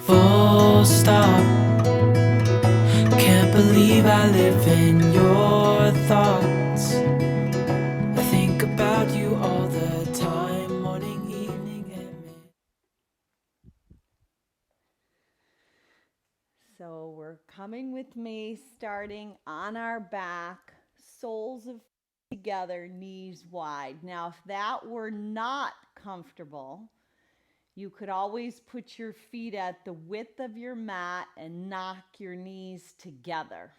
full stop. Can't believe I live in your thoughts. I think about you all the time, morning, evening, and midnight. So we're coming with me, starting on our back, soles of together, knees wide. Now, if that were not comfortable, you could always put your feet at the width of your mat and knock your knees together.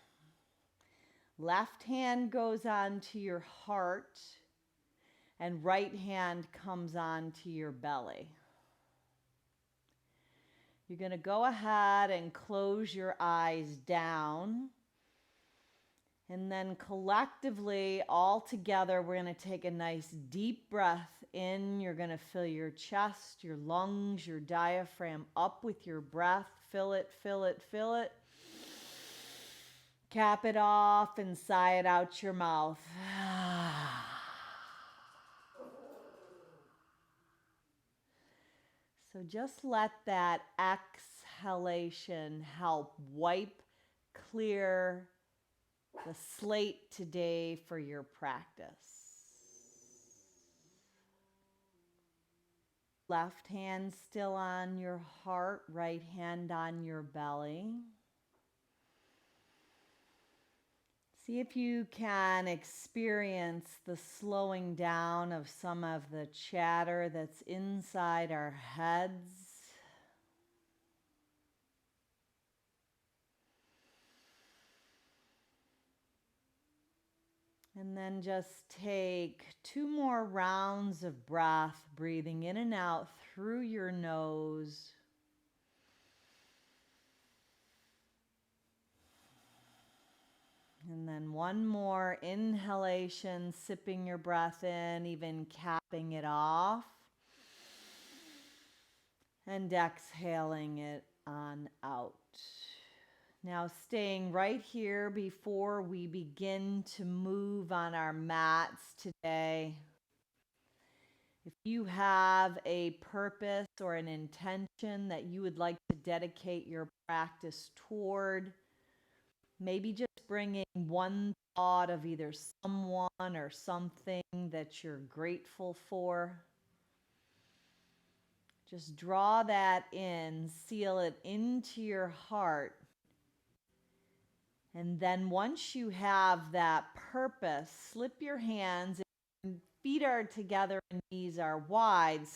Left hand goes onto your heart, and right hand comes onto your belly. You're going to go ahead and close your eyes down. And then collectively, all together, we're going to take a nice deep breath in. You're going to fill your chest, your lungs, your diaphragm up with your breath. Fill it, fill it, fill it. Cap it off and sigh it out your mouth. So just let that exhalation help wipe clear the slate today for your practice. Left hand still on your heart, right hand on your belly. See if you can experience the slowing down of some of the chatter that's inside our heads. And then just take 2 more rounds of breath, breathing in and out through your nose. And then 1 more inhalation, sipping your breath in, even capping it off. And exhaling it on out. Now staying right here before we begin to move on our mats today. If you have a purpose or an intention that you would like to dedicate your practice toward, maybe just bringing one thought of either someone or something that you're grateful for. Just draw that in, seal it into your heart. And then once you have that purpose, slip your hands, and feet are together and knees are wide.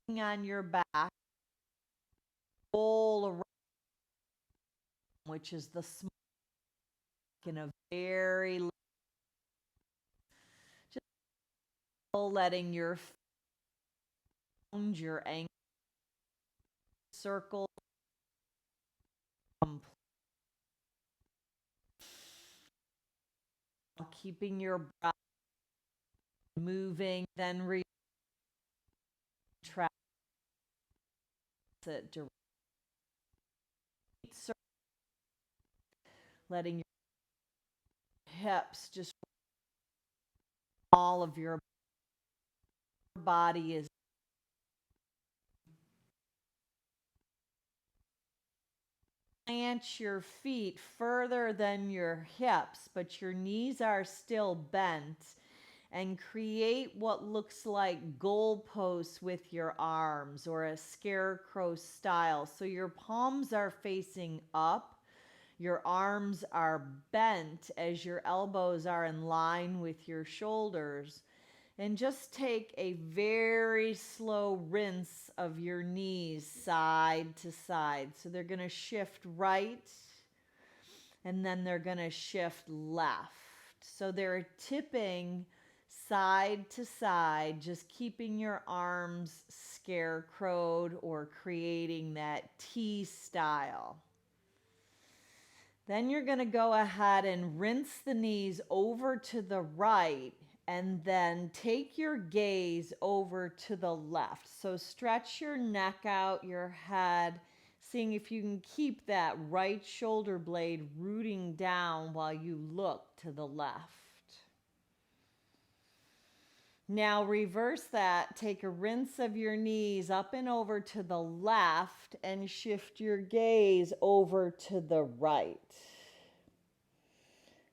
Slipping on your back, roll around, which is the small in a very just letting your your ankle circle keeping your breath moving, then retract it directly, letting your hips just all of your body is plant your feet further than your hips, but your knees are still bent, and create what looks like goalposts with your arms or a scarecrow style. So your palms are facing up, your arms are bent as your elbows are in line with your shoulders. And just take a very slow rinse of your knees side to side. So they're going to shift right and then they're going to shift left. So they're tipping side to side, just keeping your arms scarecrowed or creating that T style. Then you're going to go ahead and rinse the knees over to the right And then take your gaze over to the left. So stretch your neck out, your head, seeing if you can keep that right shoulder blade rooting down while you look to the left. Now reverse that. Take a rinse of your knees up and over to the left and shift your gaze over to the right.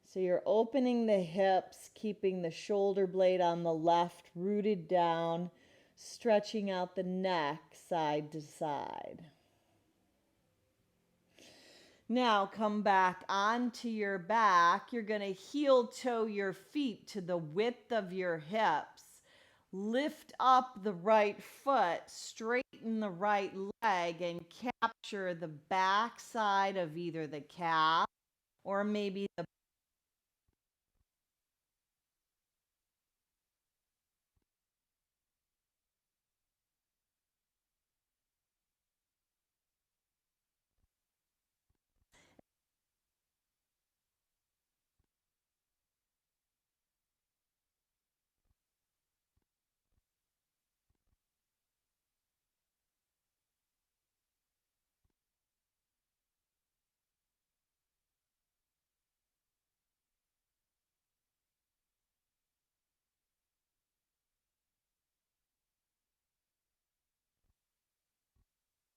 So you're opening the hips, keeping the shoulder blade on the left rooted down, stretching out the neck side to side. Now come back onto your back. You're going to heel toe your feet to the width of your hips. Lift up the right foot, straighten the right leg, and capture the back side of either the calf or maybe the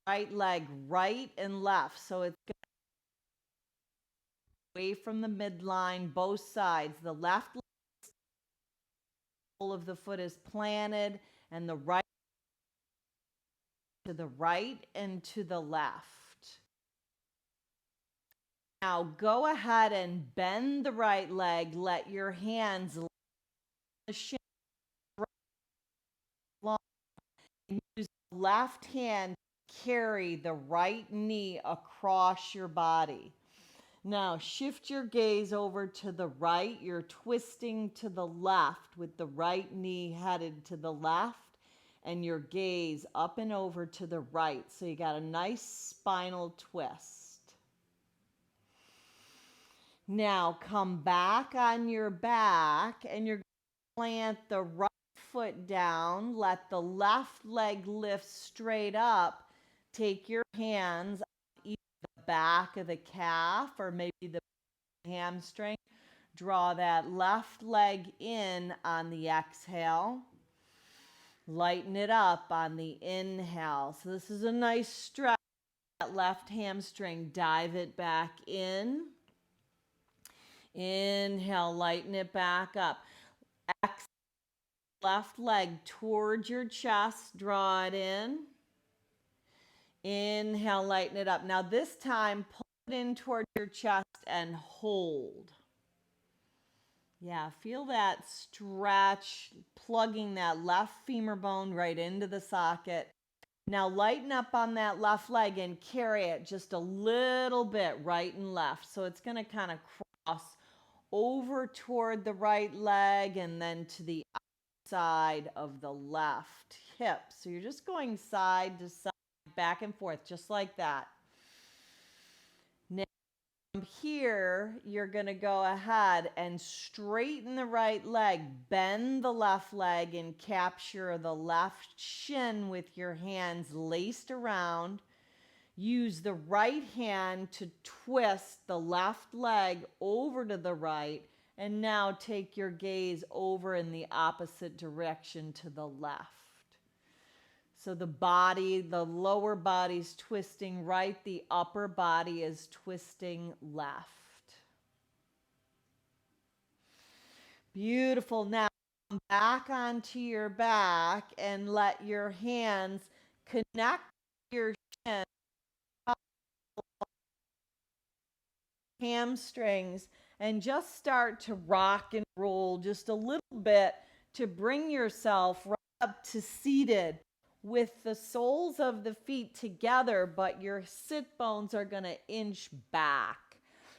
right leg, right and left. So it's away from the midline, both sides. The left sole of the foot is planted, and the right to the right and to the left. Now go ahead and bend the right leg. Let your hands the shin long. Use the left hand to carry the right knee across your body. Now shift your gaze over to the right. You're twisting to the left with the right knee headed to the left and your gaze up and over to the right. So you got a nice spinal twist. Now come back on your back and you're going to plant the right foot down. Let the left leg lift straight up. Take your hands on either the back of the calf or maybe the hamstring. Draw that left leg in on the exhale. Lighten it up on the inhale. So this is a nice stretch. That left hamstring, dive it back in. Inhale, lighten it back up. Exhale, left leg towards your chest, draw it in. Inhale, lighten it up. Now this time, pull it in towards your chest and hold. Yeah, feel that stretch, plugging that left femur bone right into the socket. Now lighten up on that left leg and carry it just a little bit right and left. So it's going to kind of cross over toward the right leg and then to the outside of the left hip. So you're just going side to side, back and forth, just like that. Now from here, you're going to go ahead and straighten the right leg, bend the left leg, and capture the left shin with your hands laced around. Use the right hand to twist the left leg over to the right, and now take your gaze over in the opposite direction to the left. So the body, the lower body's twisting right, the upper body is twisting left. Beautiful. Now come back onto your back and let your hands connect your shin, hamstrings, and just start to rock and roll just a little bit to bring yourself right up to seated with the soles of the feet together, but your sit bones are going to inch back.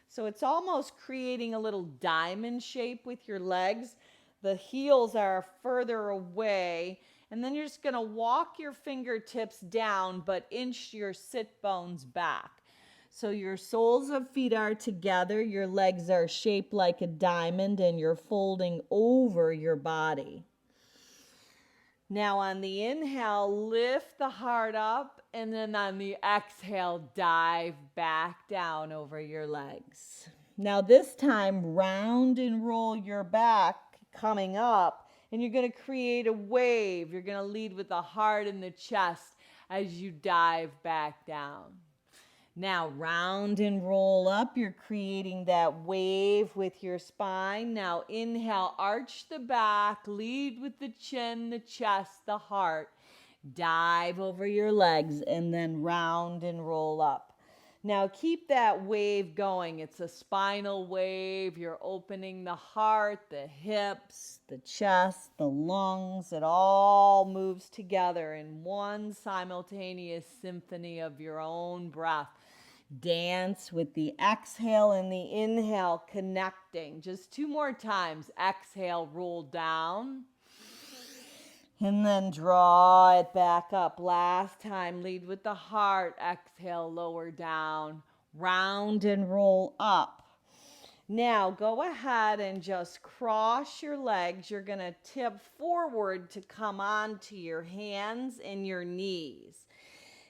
So it's almost creating a little diamond shape with your legs. The heels are further away, and then you're just going to walk your fingertips down, but inch your sit bones back. So your soles of feet are together, your legs are shaped like a diamond, and you're folding over your body. Now on the inhale, lift the heart up, and then on the exhale, dive back down over your legs. Now this time, round and roll your back coming up, and you're going to create a wave. You're going to lead with the heart and the chest as you dive back down. Now round and roll up. You're creating that wave with your spine. Now inhale, arch the back, lead with the chin, the chest, the heart. Dive over your legs and then round and roll up. Now keep that wave going. It's a spinal wave. You're opening the heart, the hips, the chest, the lungs. It all moves together in one simultaneous symphony of your own breath. Dance with the exhale and the inhale connecting. Just 2 more times. Exhale, roll down. And then draw it back up. Last time, lead with the heart. Exhale, lower down. Round and roll up. Now go ahead and just cross your legs. You're going to tip forward to come onto your hands and your knees.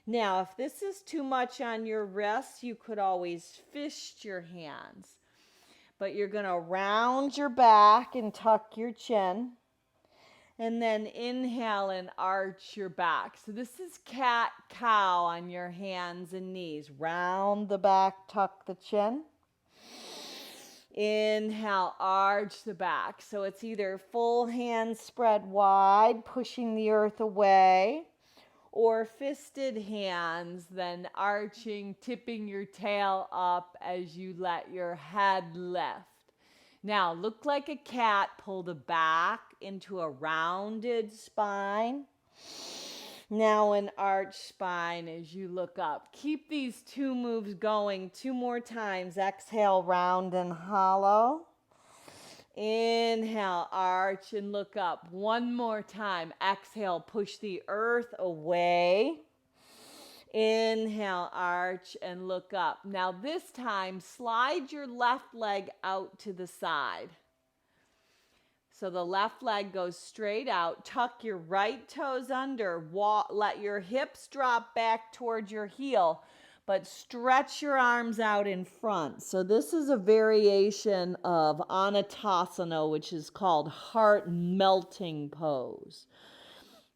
Now, if this is too much on your wrists, you could always fist your hands. But you're going to round your back and tuck your chin. And then inhale and arch your back. So this is cat-cow on your hands and knees. Round the back, tuck the chin. Inhale, arch the back. So it's either full hands spread wide, pushing the earth away, or fisted hands, then arching, tipping your tail up as you let your head lift. Now, look like a cat, pull the back into a rounded spine. Now an arch spine as you look up. Keep these 2 moves going 2 more times. Exhale, round and hollow. Inhale, arch and look up. 1 more time. Exhale, push the earth away. Inhale, arch and look up. Now this time, slide your left leg out to the side. So the left leg goes straight out. Tuck your right toes under. Let your hips drop back towards your heel, but stretch your arms out in front. So this is a variation of Anatasana, which is called heart melting pose.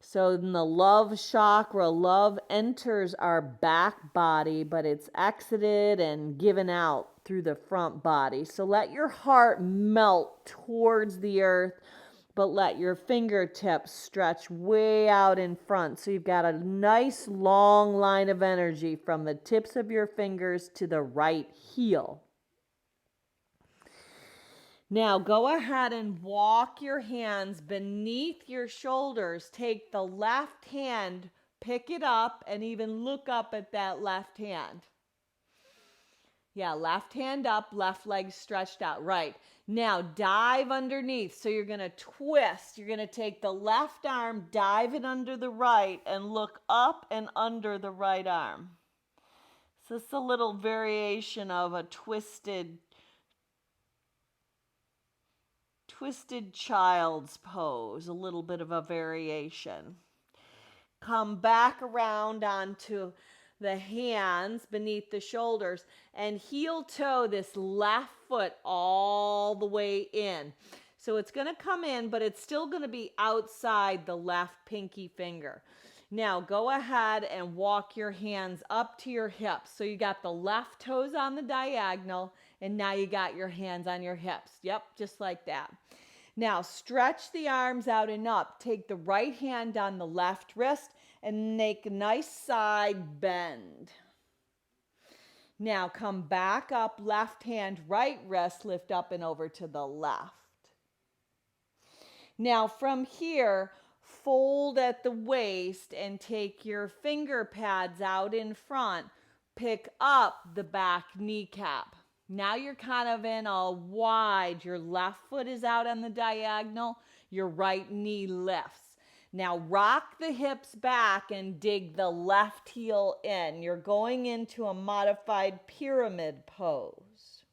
So in the love chakra, love enters our back body, but it's exited and given out through the front body. So let your heart melt towards the earth, but let your fingertips stretch way out in front. So you've got a nice long line of energy from the tips of your fingers to the right heel. Now go ahead and walk your hands beneath your shoulders. Take the left hand, pick it up, and even look up at that left hand. Yeah, left hand up, left leg stretched out. Right. Now dive underneath. So you're going to twist. You're going to take the left arm, dive it under the right, and look up and under the right arm. So it's a little variation of a twisted child's pose, a little bit of a variation. Come back around onto the hands beneath the shoulders and heel toe this left foot all the way in. So it's going to come in, but it's still going to be outside the left pinky finger. Now go ahead and walk your hands up to your hips. So you got the left toes on the diagonal, and now you got your hands on your hips. Yep, just like that. Now stretch the arms out and up. Take the right hand on the left wrist and make a nice side bend. Now come back up, left hand, right wrist, lift up and over to the left. Now from here, fold at the waist and take your finger pads out in front. Pick up the back kneecap. Now you're kind of in a wide, your left foot is out on the diagonal, your right knee lifts. Now rock the hips back and dig the left heel in. You're going into a modified pyramid pose.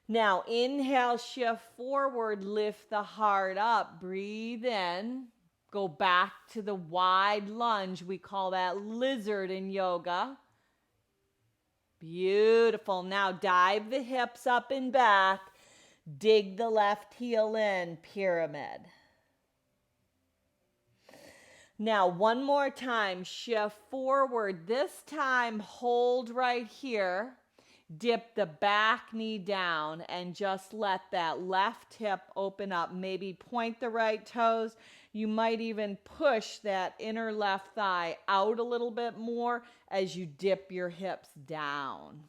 Now inhale, shift forward, lift the heart up, breathe in, go back to the wide lunge. We call that lizard in yoga. Beautiful. Now dive the hips up and back, dig the left heel in, pyramid. Now, one more time, shift forward. This time, hold right here. Dip the back knee down and just let that left hip open up. Maybe point the right toes. You might even push that inner left thigh out a little bit more as you dip your hips down.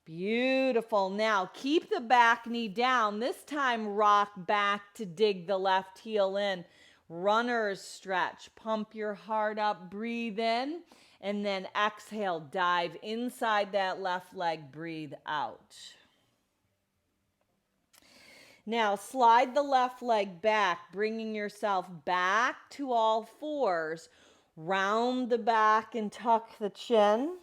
Beautiful. Now keep the back knee down. This time rock back to dig the left heel in. Runner's stretch. Pump your heart up, breathe in, and then exhale. Dive inside that left leg, breathe out. Now slide the left leg back, bringing yourself back to all fours. Round the back and tuck the chin.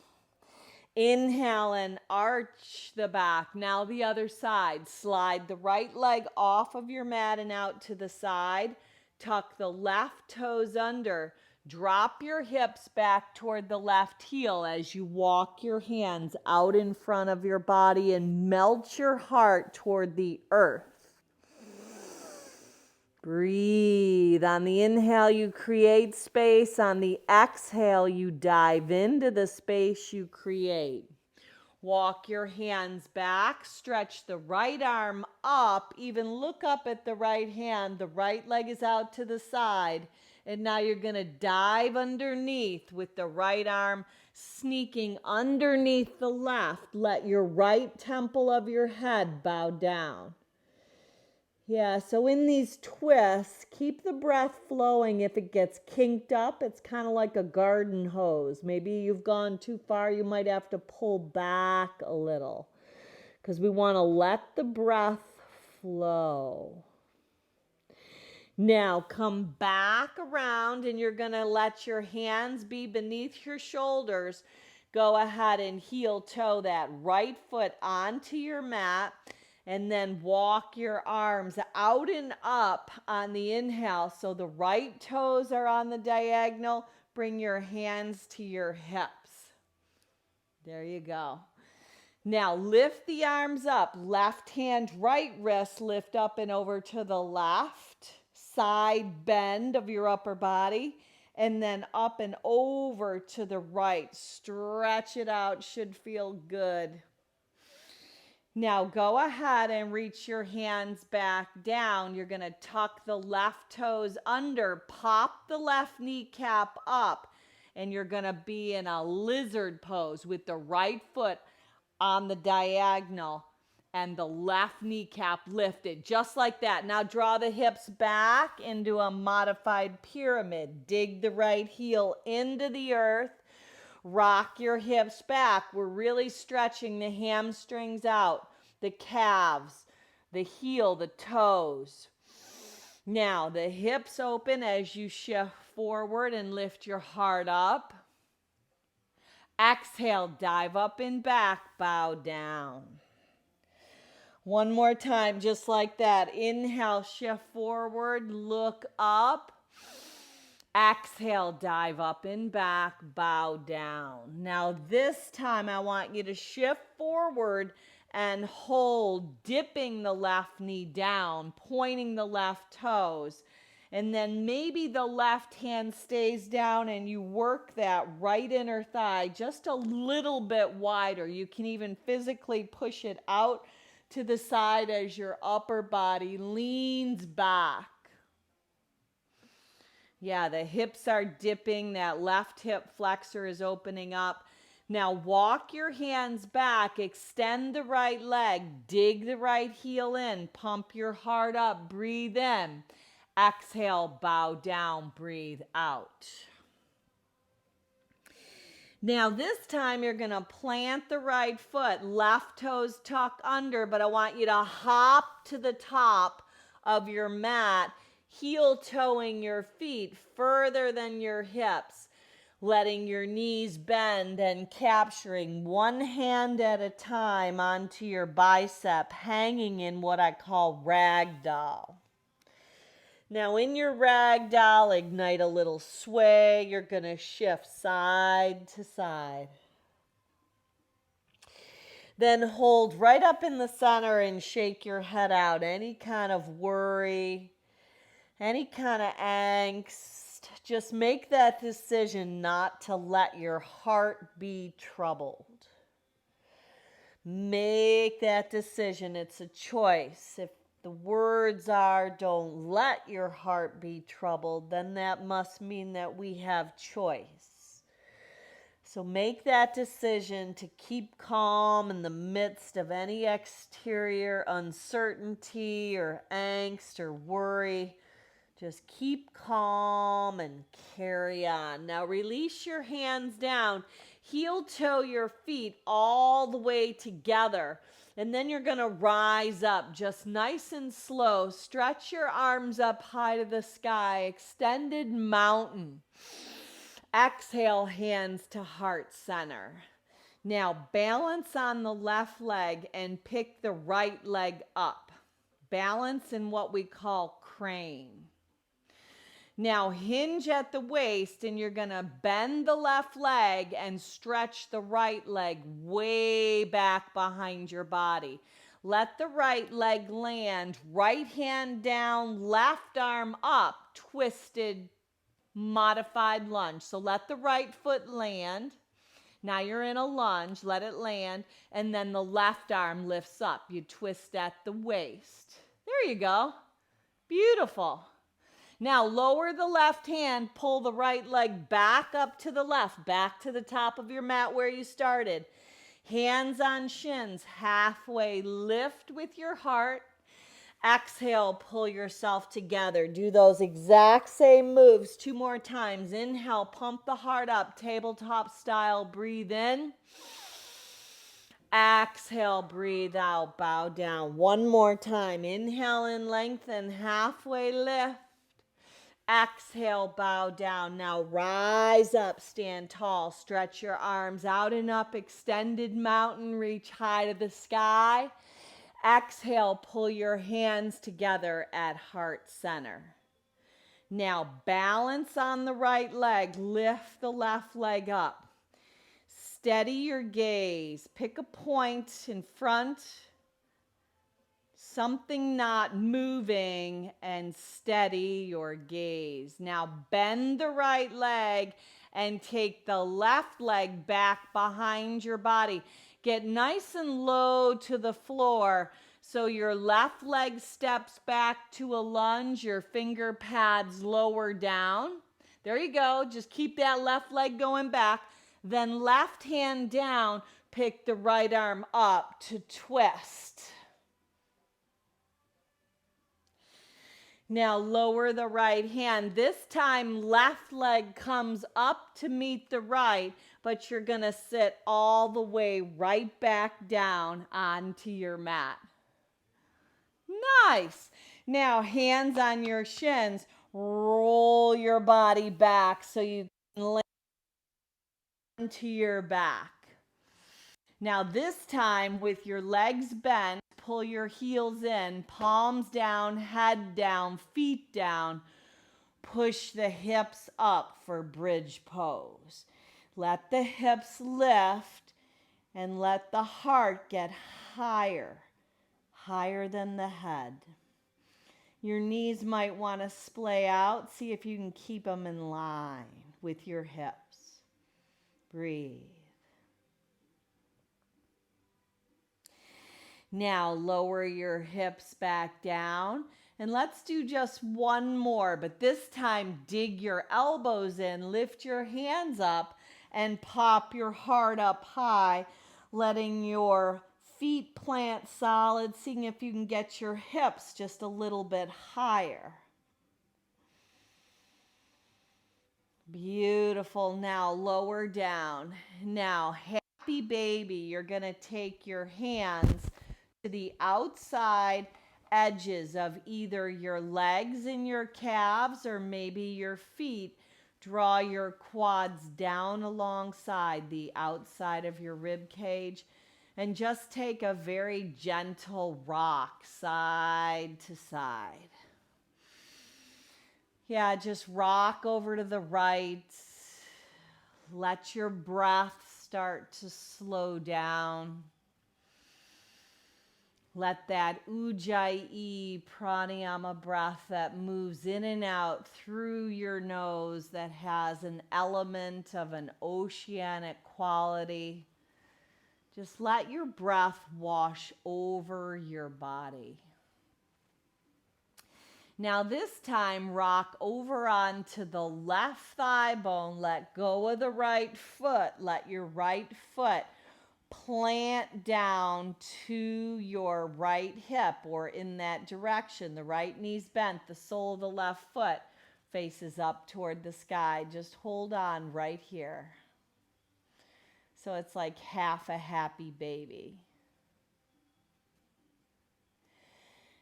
Inhale and arch the back. Now the other side. Slide the right leg off of your mat and out to the side. Tuck the left toes under. Drop your hips back toward the left heel as you walk your hands out in front of your body and melt your heart toward the earth. Breathe. On the inhale, you create space. On the exhale, you dive into the space you create. Walk your hands back, stretch the right arm up, even look up at the right hand. The right leg is out to the side. And now you're going to dive underneath with the right arm sneaking underneath the left. Let your right temple of your head bow down. Yeah, so in these twists, keep the breath flowing. If it gets kinked up, it's kind of like a garden hose. Maybe you've gone too far, you might have to pull back a little because we want to let the breath flow. Now come back around and you're going to let your hands be beneath your shoulders. Go ahead and heel toe that right foot onto your mat. And then walk your arms out and up on the inhale. So the right toes are on the diagonal. Bring your hands to your hips. There you go. Now lift the arms up. Left hand, right wrist, lift up and over to the left. Side bend of your upper body. And then up and over to the right. Stretch it out. Should feel good. Now go ahead and reach your hands back down. You're going to tuck the left toes under, pop the left kneecap up, and you're going to be in a lizard pose with the right foot on the diagonal and the left kneecap lifted, just like that. Now draw the hips back into a modified pyramid. Dig the right heel into the earth. Rock your hips back. We're really stretching the hamstrings out, the calves, the heel, the toes. Now the hips open as you shift forward and lift your heart up. Exhale, dive up and back, bow down. One more time, just like that. Inhale, shift forward, look up. Exhale, dive up and back, bow down. Now this time I want you to shift forward and hold, dipping the left knee down, pointing the left toes. And then maybe the left hand stays down and you work that right inner thigh just a little bit wider. You can even physically push it out to the side as your upper body leans back. Yeah, the hips are dipping. That left hip flexor is opening up. Now walk your hands back. Extend the right leg. Dig the right heel in. Pump your heart up. Breathe in. Exhale, bow down. Breathe out. Now this time you're going to plant the right foot. Left toes tuck under, but I want you to hop to the top of your mat. heel toeing your feet further than your hips, letting your knees bend and capturing one hand at a time onto your bicep, hanging in what I call ragdoll. Now in your ragdoll, ignite a little sway. You're going to shift side to side. Then hold right up in the center and shake your head out. Any kind of worry, any kind of angst. Just make that decision not to let your heart be troubled. Make that decision. It's a choice. If the words are, don't let your heart be troubled, then that must mean that we have choice. So make that decision to keep calm in the midst of any exterior uncertainty or angst or worry. Just keep calm and carry on. Now release your hands down. Heel toe your feet all the way together. And then you're going to rise up just nice and slow. Stretch your arms up high to the sky. Extended mountain. Exhale, hands to heart center. Now balance on the left leg and pick the right leg up. Balance in what we call crane. Now hinge at the waist and you're going to bend the left leg and stretch the right leg way back behind your body. Let the right leg land, right hand down, left arm up, twisted, modified lunge. So let the right foot land. Now you're in a lunge, let it land, and then the left arm lifts up. You twist at the waist. There you go. Beautiful. Now lower the left hand, pull the right leg back up to the left, back to the top of your mat where you started. Hands on shins, halfway lift with your heart. Exhale, pull yourself together. Do those exact same moves 2 more times. Inhale, pump the heart up, tabletop style. Breathe in. Exhale, breathe out, bow down. 1 more time. Inhale and lengthen, halfway lift. Exhale, bow down. Now rise up, stand tall, stretch your arms out and up, extended mountain, reach high to the sky. Exhale, pull your hands together at heart center. Now balance on the right leg, lift the left leg up. Steady your gaze, pick a point in front, something not moving, and steady your gaze. Now bend the right leg and take the left leg back behind your body. Get nice and low to the floor so your left leg steps back to a lunge, your finger pads lower down. There you go. Just keep that left leg going back. Then left hand down, pick the right arm up to twist. Now lower the right hand. This time left leg comes up to meet the right, but you're going to sit all the way right back down onto your mat. Nice. Now hands on your shins. Roll your body back so you can land onto your back. Now this time with your legs bent, pull your heels in, palms down, head down, feet down. Push the hips up for bridge pose. Let the hips lift and let the heart get higher, higher than the head. Your knees might want to splay out. See if you can keep them in line with your hips. Breathe. Now lower your hips back down and let's do just 1 more, but this time dig your elbows in, lift your hands up and pop your heart up high, letting your feet plant solid, seeing if you can get your hips just a little bit higher. Beautiful. Now lower down. Now happy baby, you're going to take your hands to the outside edges of either your legs and your calves or maybe your feet. Draw your quads down alongside the outside of your rib cage and just take a very gentle rock side to side. Yeah, just rock over to the right. Let your breath start to slow down. Let that ujjayi pranayama breath that moves in and out through your nose, that has an element of an oceanic quality. Just let your breath wash over your body. Now this time, rock over onto the left thigh bone. Let go of the right foot. Let your right foot plant down to your right hip or in that direction. The right knee's bent. The sole of the left foot faces up toward the sky. Just hold on right here. So it's like half a happy baby.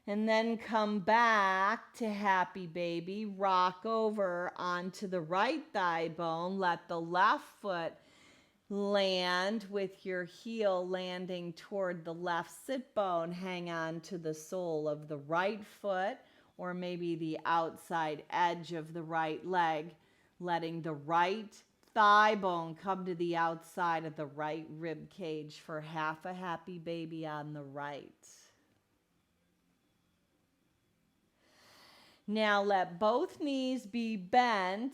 And then come back to happy baby. Rock over onto the right thigh bone. Let the left foot land with your heel landing toward the left sit bone. Hang on to the sole of the right foot or maybe the outside edge of the right leg, letting the right thigh bone come to the outside of the right rib cage for half a happy baby on the right. Now let both knees be bent.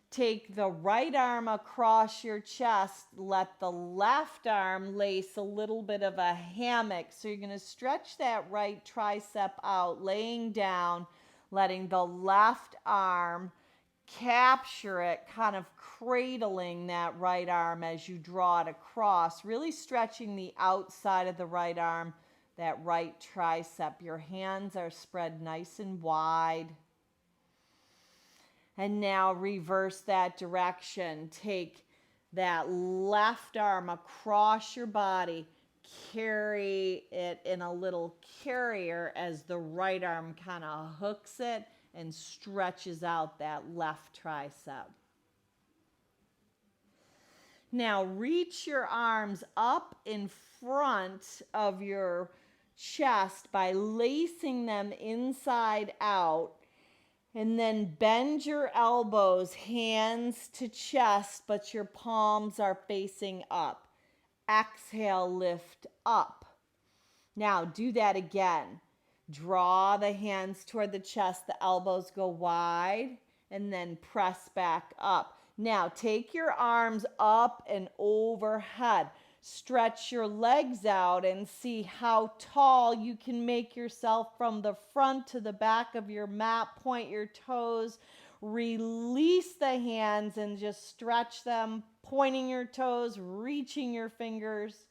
Take the right arm across your chest. Let the left arm lace a little bit of a hammock. So you're going to stretch that right tricep out, laying down, letting the left arm capture it, kind of cradling that right arm as you draw it across, really stretching the outside of the right arm, that right tricep. Your hands are spread nice and wide. And now reverse that direction. Take that left arm across your body. Carry it in a little carrier as the right arm kind of hooks it and stretches out that left tricep. Now reach your arms up in front of your chest by lacing them inside out. And then bend your elbows, hands to chest, but your palms are facing up. Exhale, lift up. Now do that again. Draw the hands toward the chest, the elbows go wide, and then press back up. Now take your arms up and overhead. Stretch your legs out and see how tall you can make yourself from the front to the back of your mat. Point your toes. Release the hands and just stretch them, pointing your toes, reaching your fingers.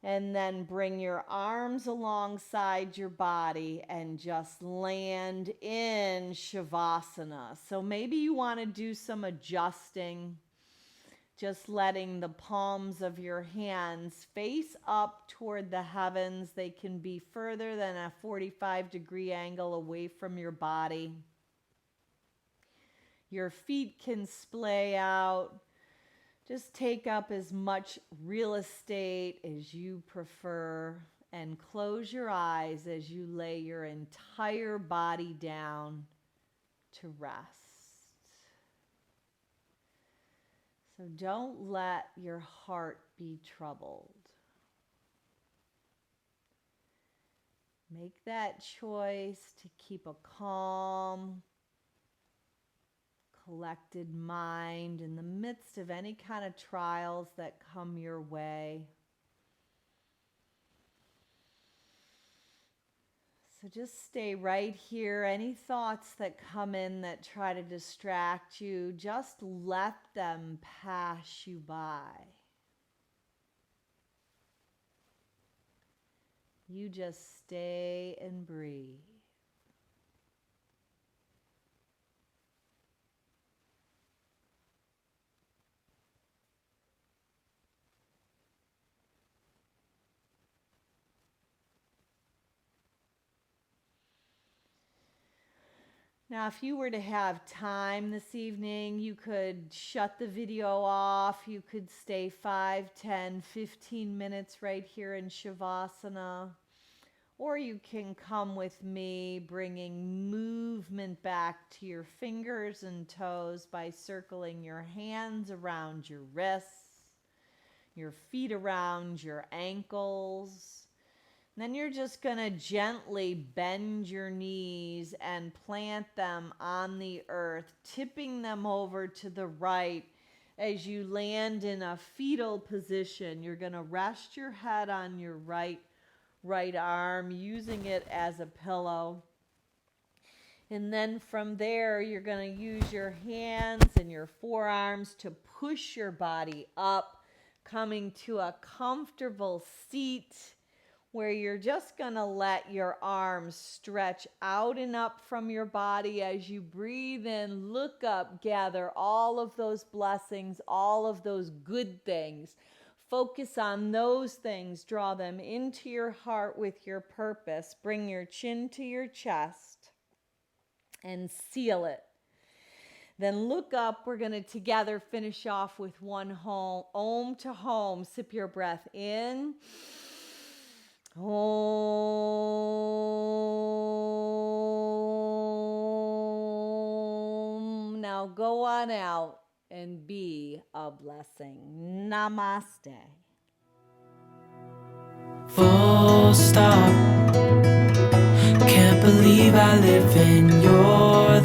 And then bring your arms alongside your body and just land in Shavasana. So maybe you want to do some adjusting, just letting the palms of your hands face up toward the heavens. They can be further than a 45-degree angle away from your body. Your feet can splay out. Just take up as much real estate as you prefer and close your eyes as you lay your entire body down to rest. So don't let your heart be troubled. Make that choice to keep a calm, collected mind in the midst of any kind of trials that come your way. So just stay right here. Any thoughts that come in that try to distract you, just let them pass you by. You just stay and breathe. Now, if you were to have time this evening, you could shut the video off. You could stay 5, 10, 15 minutes right here in Shavasana. Or you can come with me, bringing movement back to your fingers and toes by circling your hands around your wrists, your feet around your ankles. Then you're just going to gently bend your knees and plant them on the earth, tipping them over to the right as you land in a fetal position. You're going to rest your head on your right arm, using it as a pillow. And then from there, you're going to use your hands and your forearms to push your body up, coming to a comfortable seat where you're just going to let your arms stretch out and up from your body as you breathe in, look up, gather all of those blessings, all of those good things. Focus on those things, draw them into your heart with your purpose. Bring your chin to your chest and seal it. Then look up. We're going to together finish off with one home, Om to home. Sip your breath in. Om. Now go on out and be a blessing. Namaste. Full stop. Can't believe I live in your